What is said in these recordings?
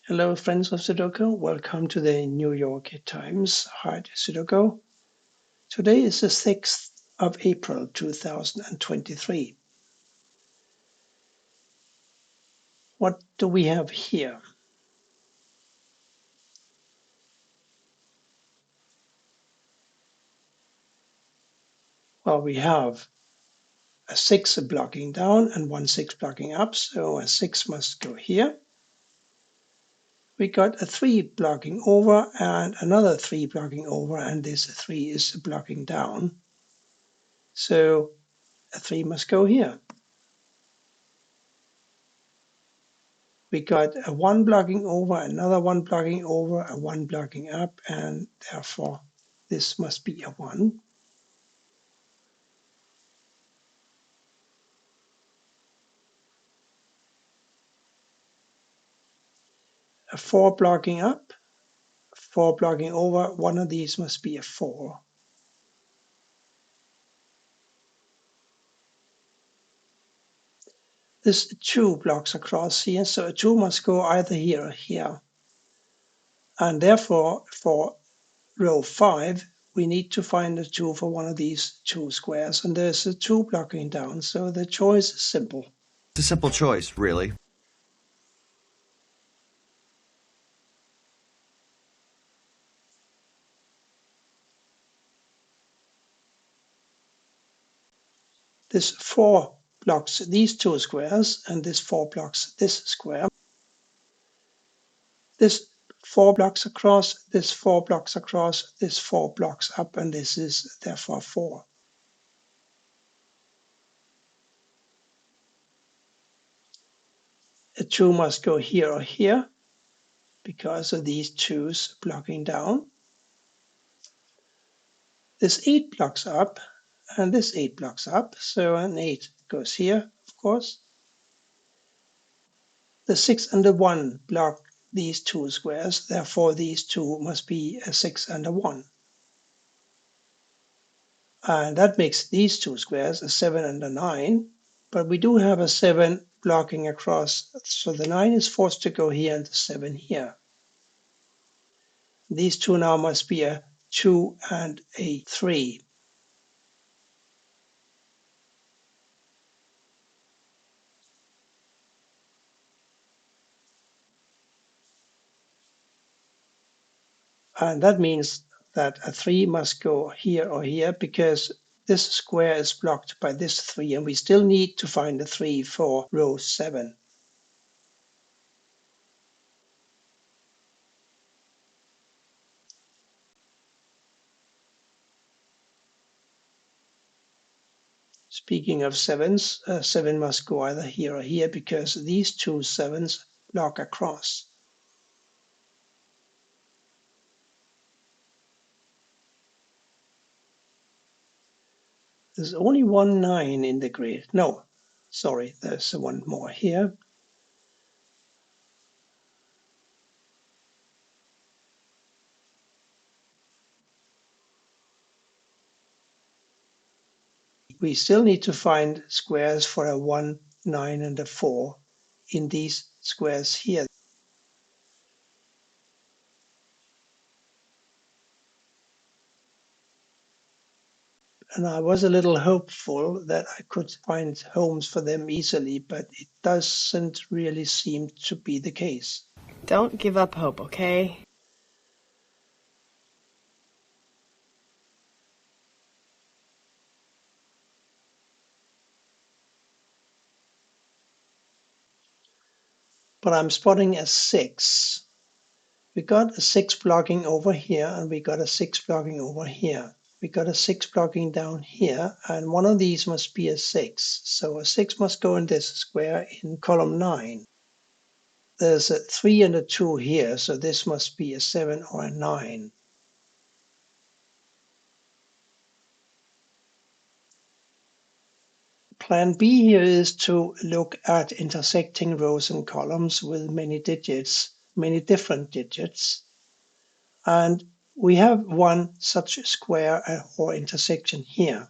Hello, friends of Sudoku. Welcome to the New York Times Hard Sudoku. Today is the 6th of April 2023. What do we have here? Well, we have a 6 blocking down and 1 6 blocking up, so a 6 must go here. We got a 3 blocking over and another 3 blocking over, and this 3 is blocking down. So a 3 must go here. We got a 1 blocking over, another 1 blocking over, a 1 blocking up, and therefore this must be a 1. A 4 blocking up, 4 blocking over, one of these must be a 4. This 2 blocks across here, so a 2 must go either here or here. And therefore, for row 5, we need to find a 2 for one of these 2 squares, and there's a 2 blocking down, so the choice is simple. It's a simple choice, really. This 4 blocks these 2 squares, and this 4 blocks this square. This 4 blocks across, this 4 blocks across, this 4 blocks up, and this is therefore 4. A 2 must go here or here because of these 2's blocking down. This 8 blocks up, and this 8 blocks up, so an 8 goes here, of course. The 6 and the 1 block these 2 squares, therefore these 2 must be a 6 and a 1. And that makes these 2 squares a 7 and a 9, but we do have a 7 blocking across, so the 9 is forced to go here and the 7 here. These 2 now must be a 2 and a 3. And that means that a 3 must go here or here because this square is blocked by this 3, and we still need to find a 3 for row 7. Speaking of 7s, 7 must go either here or here because these 2 7s block across. There's only one 9 in the grid. No, sorry, there's one more here. We still need to find squares for a 1, 9, and a 4 in these squares here. And I was a little hopeful that I could find homes for them easily, but it doesn't really seem to be the case. Don't give up hope, okay? But I'm spotting a 6. We got a 6 blocking over here, and we got a 6 blocking over here. We got a 6 blocking down here, and one of these must be a 6. So a 6 must go in this square in column 9. There's a 3 and a 2 here, so this must be a 7 or a 9. Plan B here is to look at intersecting rows and columns with many digits, many different digits. And we have one such square or intersection here.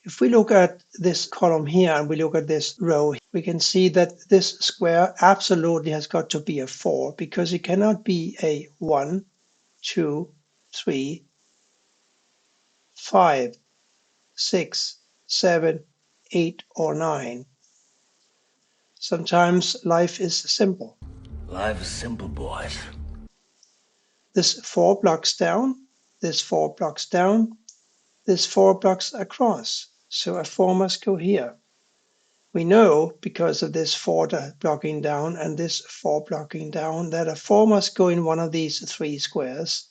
If we look at this column here and we look at this row, we can see that this square absolutely has got to be a 4 because it cannot be a 1, 2, 3, 5, 6, 7, 8, or 9. Sometimes life is simple. Life is simple, boys. This 4 blocks down, this 4 blocks down, this 4 blocks across. So a 4 must go here. We know because of this 4 blocking down and this 4 blocking down that a 4 must go in one of these 3 squares.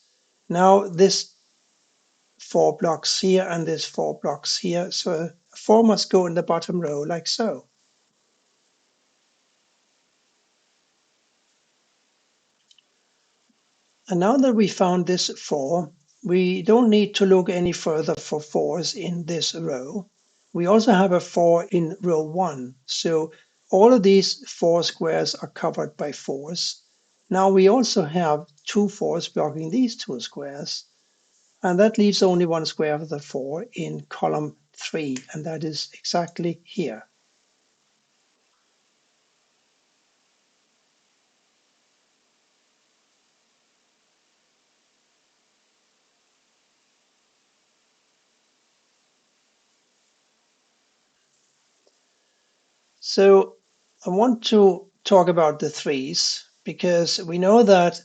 Now this 4 blocks here and this 4 blocks here. So a 4 must go in the bottom row like so. And now that we found this 4, we don't need to look any further for 4s in this row. We also have a 4 in row 1. So all of these 4 squares are covered by 4s. Now we also have 2 4s blocking these 2 squares. And that leaves only one square of the 4 in column 3, and that is exactly here. So I want to talk about the 3s because we know that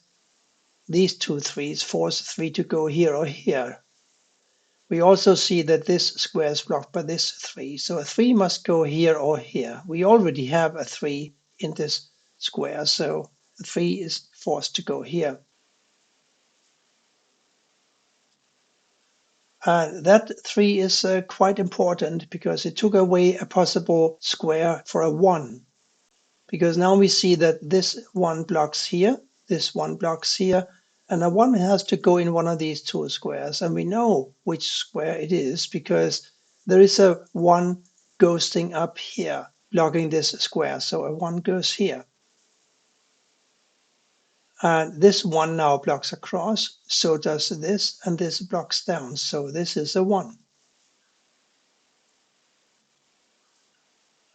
these 2 3s force 3 to go here or here. We also see that this square is blocked by this 3, so a 3 must go here or here. We already have a 3 in this square, so the 3 is forced to go here. And that 3 is quite important because it took away a possible square for a 1. Because now we see that this 1 blocks here, this 1 blocks here, and a 1 has to go in one of these 2 squares. And we know which square it is because there is a 1 ghosting up here, blocking this square. So a 1 goes here. And this 1 now blocks across, so does this, and this blocks down. So this is a 1.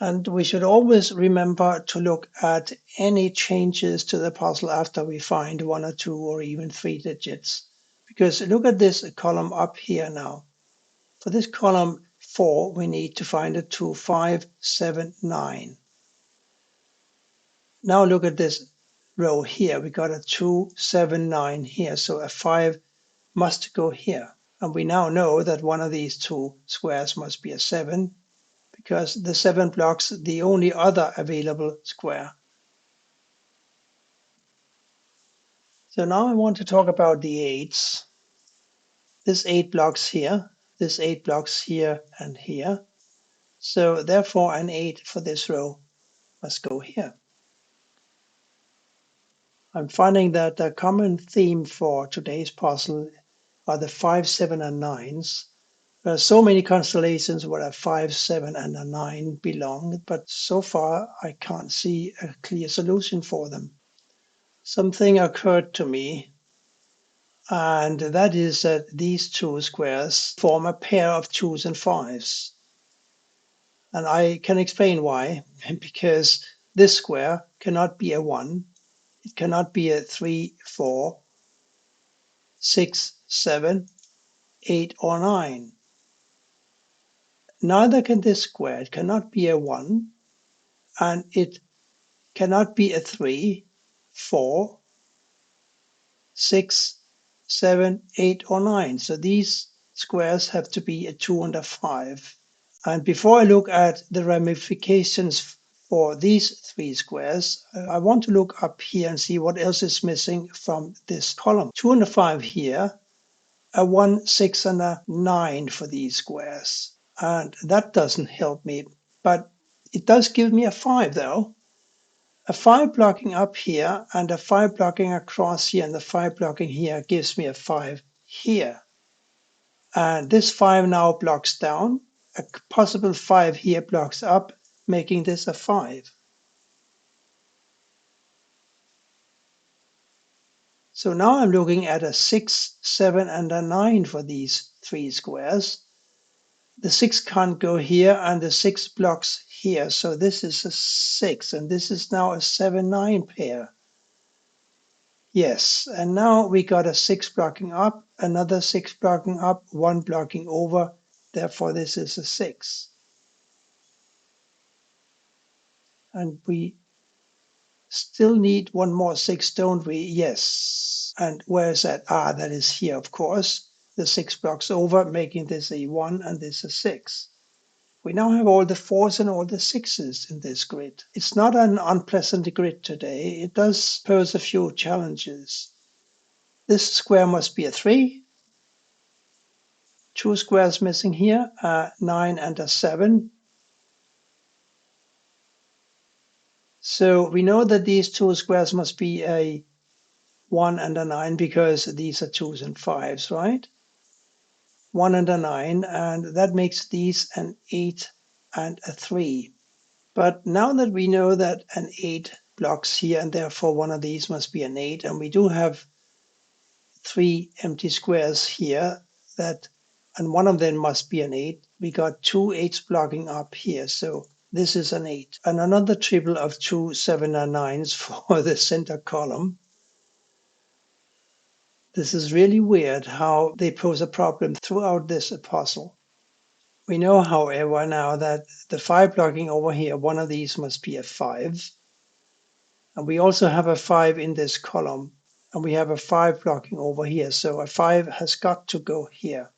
And we should always remember to look at any changes to the puzzle after we find 1 or 2 or even 3 digits. Because look at this column up here now. For this column 4, we need to find a 2, 5, 7, 9. Now look at this row here. We got a 2, 7, 9 here. So a 5 must go here. And we now know that one of these 2 squares must be a 7. Because the 7 blocks the only other available square. So now I want to talk about the 8s. This 8 blocks here, this 8 blocks here and here. So therefore an 8 for this row must go here. I'm finding that the common theme for today's puzzle are the 5, 7 and 9s. There are so many constellations where a 5, 7 and a 9 belong, but so far I can't see a clear solution for them. Something occurred to me, and that is that these 2 squares form a pair of 2s and 5s. And I can explain why. Because this square cannot be a 1, it cannot be a 3, 4, 6, 7, 8, or 9. Neither can this square. It cannot be a 1, and it cannot be a 3, 4, 6, 7, 8, or 9. So these squares have to be a 2 and a 5. And before I look at the ramifications for these 3 squares, I want to look up here and see what else is missing from this column. 2 and a 5 here, a 1, 6, and a 9 for these squares. And that doesn't help me, but it does give me a 5 though. A 5 blocking up here and a 5 blocking across here and the 5 blocking here gives me a 5 here. And this 5 now blocks down. A possible 5 here blocks up, making this a 5. So now I'm looking at a 6, 7, and a 9 for these 3 squares. The 6 can't go here, and the 6 blocks here. So this is a 6, and this is now a 7-9 pair. Yes, and now we got a 6 blocking up, another 6 blocking up, 1 blocking over. Therefore, this is a 6. And we still need one more 6, don't we? Yes. And where is that? Ah, that is here, of course. The 6 blocks over, making this a 1 and this a 6. We now have all the 4s and all the 6s in this grid. It's not an unpleasant grid today. It does pose a few challenges. This square must be a 3. 2 squares missing here, a 9 and a 7. So we know that these 2 squares must be a 1 and a 9 because these are 2s and 5s, right? 1 and a 9, and that makes these an 8 and a 3. But now that we know that an 8 blocks here, and therefore one of these must be an 8, and we do have 3 empty squares here, and one of them must be an 8. We got 2 8s blocking up here, so this is an 8. And another triple of 2 7 and 9s for the center column. This is really weird how they pose a problem throughout this puzzle. We know, however, now that the 5 blocking over here, one of these must be a 5. And we also have a 5 in this column. And we have a 5 blocking over here. So a 5 has got to go here.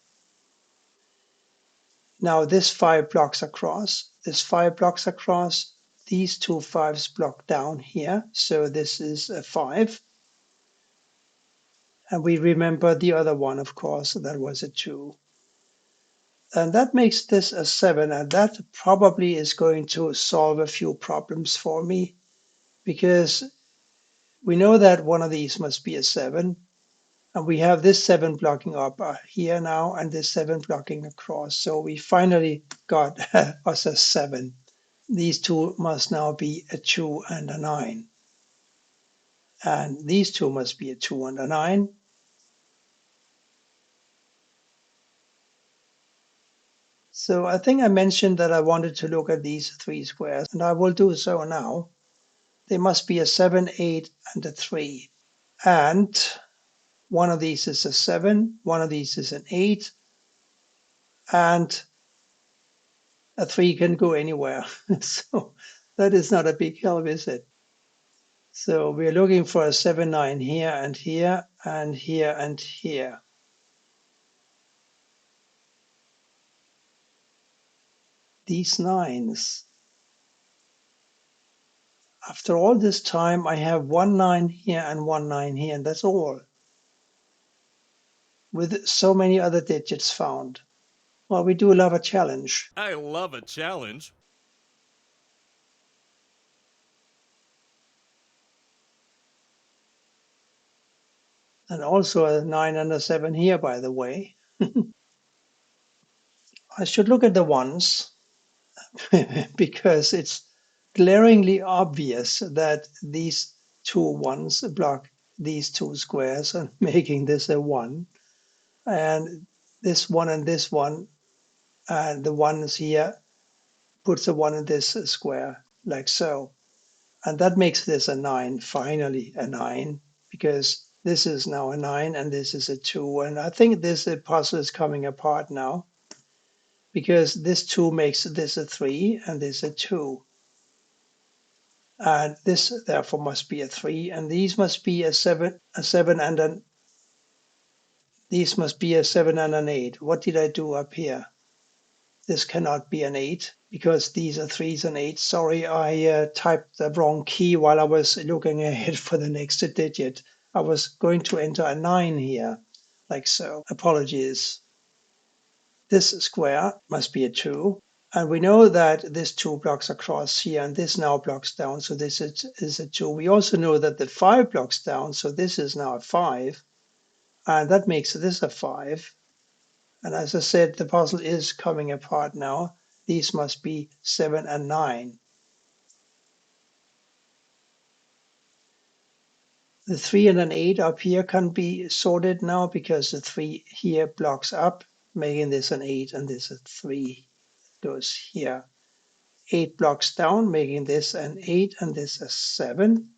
Now this 5 blocks across. This 5 blocks across. These two 5s block down here. So this is a 5. And we remember the other one, of course, that was a 2. And that makes this a 7. And that probably is going to solve a few problems for me, because we know that one of these must be a 7. And we have this 7 blocking up here now, and this 7 blocking across. So we finally got us a 7. These two must now be a 2 and a 9. And these two must be a 2 and a 9. So I think I mentioned that I wanted to look at these 3 squares, and I will do so now. They must be a 7, 8, and a 3. And one of these is a 7, one of these is an 8, and a 3 can go anywhere. So that is not a big help, is it? So we're looking for a 7, 9 here and here and here and here. These 9s. After all this time, I have 1 9 here and 1 9 here, and that's all. With so many other digits found. Well, we do love a challenge. I love a challenge. And also a 9 and a 7 here, by the way. I should look at the ones because it's glaringly obvious that these two ones block these two squares and making this a 1. And this one and this one, and the ones here puts a 1 in this square, like so. And that makes this a 9, finally a 9, because this is now a 9 and this is a 2. And I think this puzzle is coming apart now, because this 2 makes this a 3 and this a 2. And this therefore must be a 3, and these must be a 7 and an these must be a 7 and an 8. What did I do up here? This cannot be an 8 because these are 3s and 8s. Sorry, I typed the wrong key while I was looking ahead for the next digit. I was going to enter a 9 here, like so. Apologies. This square must be a 2. And we know that this 2 blocks across here, and this now blocks down, so this is a 2. We also know that the 5 blocks down, so this is now a 5. And that makes this a 5. And as I said, the puzzle is coming apart now. These must be 7 and 9. The 3 and an 8 up here can be sorted now because the 3 here blocks up, making this an 8 and this a 3. Goes here. 8 blocks down, making this an 8 and this a 7.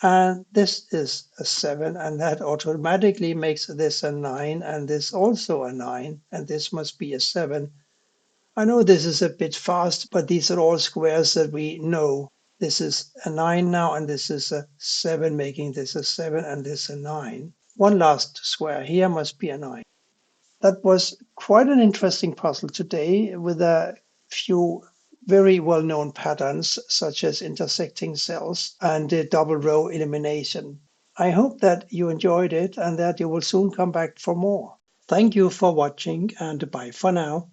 And this is a 7, and that automatically makes this a 9, and this also a 9, and this must be a 7. I know this is a bit fast, but these are all squares that we know. This is a 9 now, and this is a 7, making this a 7, and this a 9. One last square here must be a 9. That was quite an interesting puzzle today with a few very well-known patterns such as intersecting cells and the double row elimination. I hope that you enjoyed it and that you will soon come back for more. Thank you for watching and bye for now.